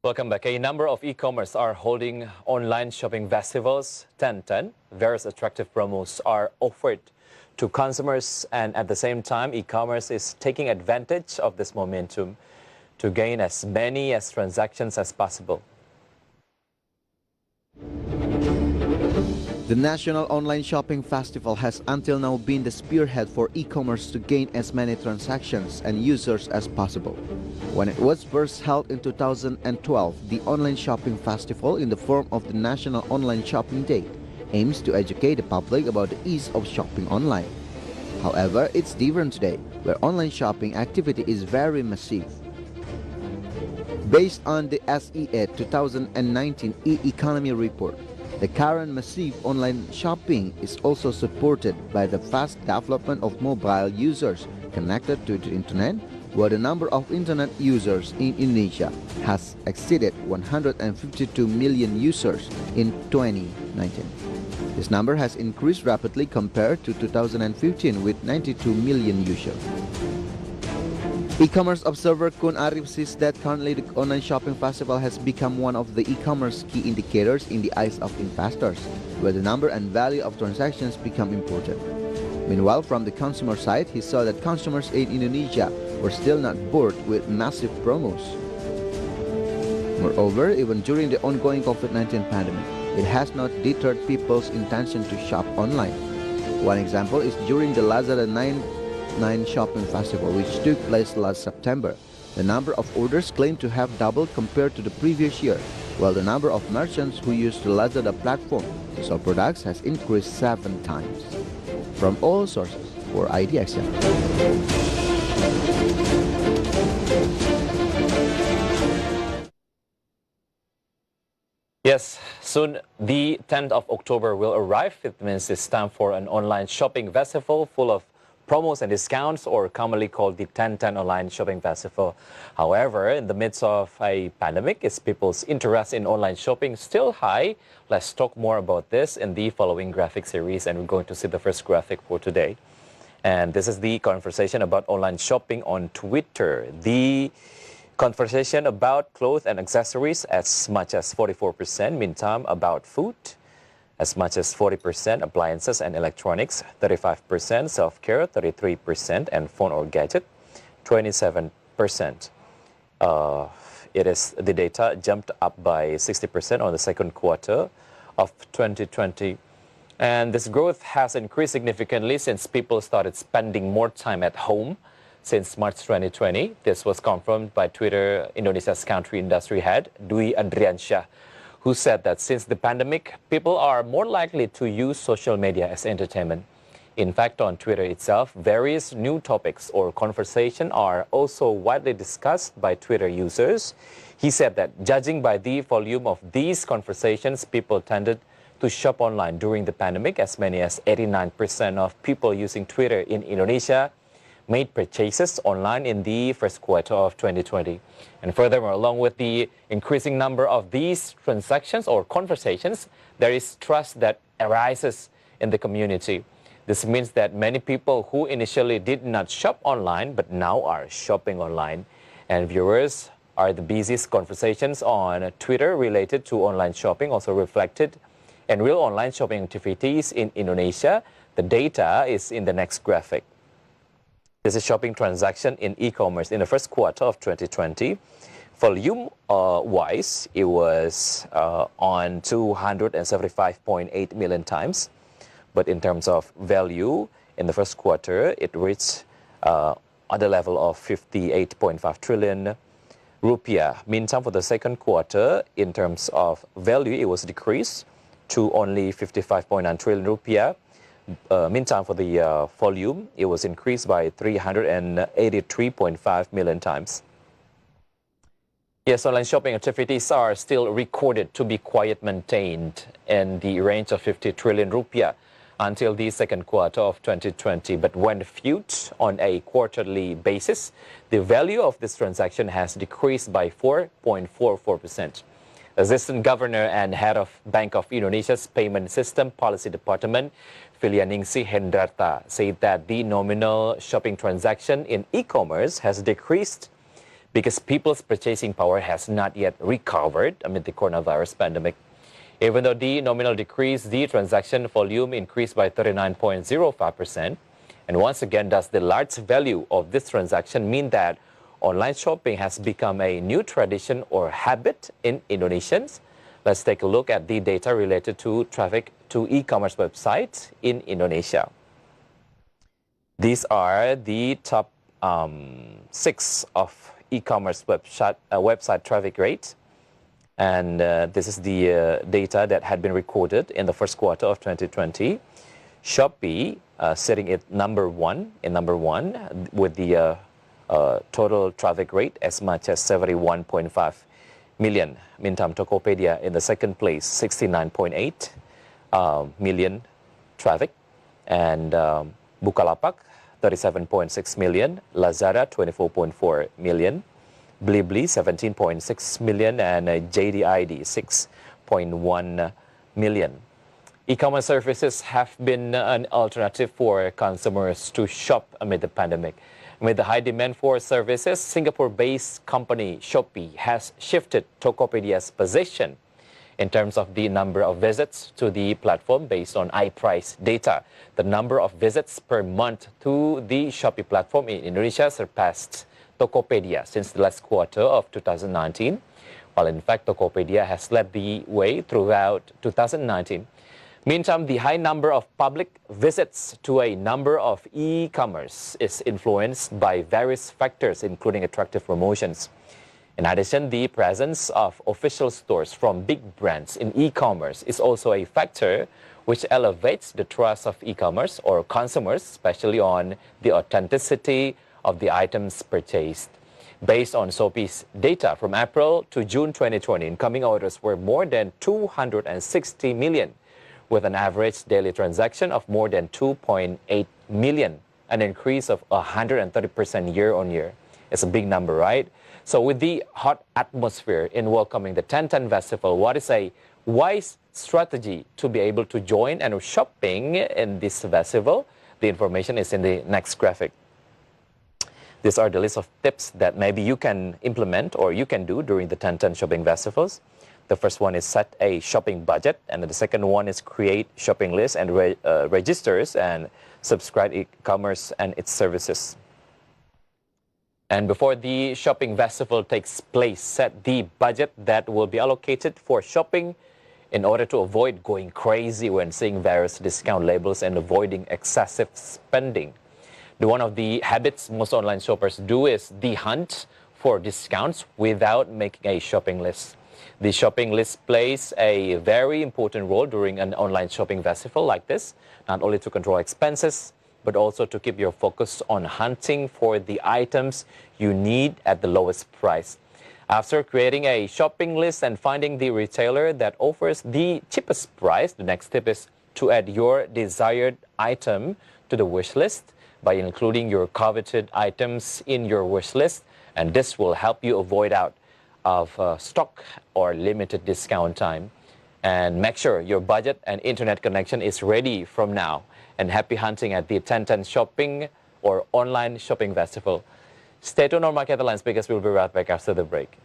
Welcome back. A number of e-commerce are holding online shopping festivals, 10/10. Various attractive promos are offered to consumers, and at the same time, e-commerce is taking advantage of this momentum to gain as many transactions as possible. The National Online Shopping Festival has until now been the spearhead for e-commerce to gain as many transactions and users as possible. When it was first held in 2012, the Online Shopping Festival, in the form of the National Online Shopping Day, aims to educate the public about the ease of shopping online. However, it's different today, where online shopping activity is very massive. Based on the SEA 2019 e-economy report, the current massive online shopping is also supported by the fast development of mobile users connected to the internet, where the number of internet users in Indonesia has exceeded 152 million users in 2019. This number has increased rapidly compared to 2015 with 92 million users. E-commerce observer Kun Arif says that currently the online shopping festival has become one of the e-commerce key indicators in the eyes of investors, where the number and value of transactions become important. Meanwhile, from the consumer side, he saw that consumers in Indonesia were still not bored with massive promos. Moreover, even during the ongoing COVID-19 pandemic, it has not deterred people's intention to shop online. One example is during the Lazada 9/9 Shopping Festival, which took place last September. The number of orders claimed to have doubled compared to the previous year, while the number of merchants who use the Lazada platform to sell products has increased 7 times. From all sources, for IDX Channel. Yes, soon the 10th of October will arrive. It means it's time for an online shopping festival full of promos and discounts, or commonly called the 10/10 Online Shopping Festival. However, in the midst of a pandemic, is people's interest in online shopping still high? Let's talk more about this in the following graphic series, and we're going to see the first graphic for today. And this is the conversation about online shopping on Twitter. The conversation about clothes and accessories as much as 44%, meantime about food as much as 40%, appliances and electronics 35%, self-care 33%, and phone or gadget 27%. It is the data jumped up by 60% on the second quarter of 2020. And this growth has increased significantly since people started spending more time at home since March 2020. This was confirmed by Twitter Indonesia's country industry head, Wicky Adrian, who said that since the pandemic, people are more likely to use social media as entertainment. In fact, on Twitter itself, various new topics or conversation are also widely discussed by Twitter users. He said that judging by the volume of these conversations, people tended to shop online during the pandemic. As many as 89% of people using Twitter in Indonesia made purchases online in the first quarter of 2020. And furthermore, along with the increasing number of these transactions or conversations, there is trust that arises in the community. This means that many people who initially did not shop online but now are shopping online. And viewers, are the busiest conversations on Twitter related to online shopping also reflected in real online shopping activities in Indonesia? The data is in the next graphic. This is shopping transaction in e-commerce in the first quarter of 2020. Volume-wise, it was on 275.8 million times. But in terms of value, in the first quarter, it reached at the level of 58.5 trillion rupiah. Meantime, for the second quarter, in terms of value, it was decreased to only 55.9 trillion rupiah. Meantime, for the volume, it was increased by 383.5 million times. Yes, online shopping activities are still recorded to be quite maintained in the range of 50 trillion rupiah until the second quarter of 2020. But when viewed on a quarterly basis, the value of this transaction has decreased by 4.44%. Assistant Governor and Head of Bank of Indonesia's Payment System Policy Department, Filianingsih Hendrata, said that the nominal shopping transaction in e-commerce has decreased because people's purchasing power has not yet recovered amid the coronavirus pandemic. Even though the nominal decreased, the transaction volume increased by 39.05%. And once again, does the large value of this transaction mean that online shopping has become a new tradition or habit in Indonesians? Let's take a look at the data related to traffic to e-commerce websites in Indonesia. These are the top 6 of e-commerce website traffic rates. And this is the data that had been recorded in the first quarter of 2020. Shopee sitting at number one with the total traffic rate as much as 71.5 million. Meantime, Tokopedia in the second place, 69.8 million traffic. And Bukalapak, 37.6 million. Lazada, 24.4 million. Blibli, 17.6 million. And JDID, 6.1 million. E-commerce services have been an alternative for consumers to shop amid the pandemic. With the high demand for services, Singapore-based company Shopee has shifted Tokopedia's position in terms of the number of visits to the platform based on iPrice data. The number of visits per month to the Shopee platform in Indonesia surpassed Tokopedia since the last quarter of 2019, while in fact Tokopedia has led the way throughout 2019. Meantime, the high number of public visits to a number of e-commerce is influenced by various factors, including attractive promotions. In addition, the presence of official stores from big brands in e-commerce is also a factor which elevates the trust of e-commerce or consumers, especially on the authenticity of the items purchased. Based on Shopee's data from April to June 2020, incoming orders were more than 260 million. With an average daily transaction of more than 2.8 million, an increase of 130% year on year. It's a big number, right? So with the hot atmosphere in welcoming the 10/10 Festival, what is a wise strategy to be able to join and shopping in this festival? The information is in the next graphic. These are the list of tips that maybe you can implement or you can do during the 10/10 shopping festivals. The first one is set a shopping budget, and the second one is create shopping lists and registers and subscribe e-commerce and its services. And before the shopping festival takes place, set the budget that will be allocated for shopping in order to avoid going crazy when seeing various discount labels and avoiding excessive spending. One of the habits most online shoppers do is the hunt for discounts without making a shopping list. The shopping list plays a very important role during an online shopping festival like this, not only to control expenses, but also to keep your focus on hunting for the items you need at the lowest price. After creating a shopping list and finding the retailer that offers the cheapest price, the next tip is to add your desired item to the wish list by including your coveted items in your wish list, and this will help you avoid out of stock or limited discount time. And make sure your budget and internet connection is ready from now. And happy hunting at the 10/10 shopping or online shopping festival. Stay tuned on Market Headlines because we'll be right back after the break.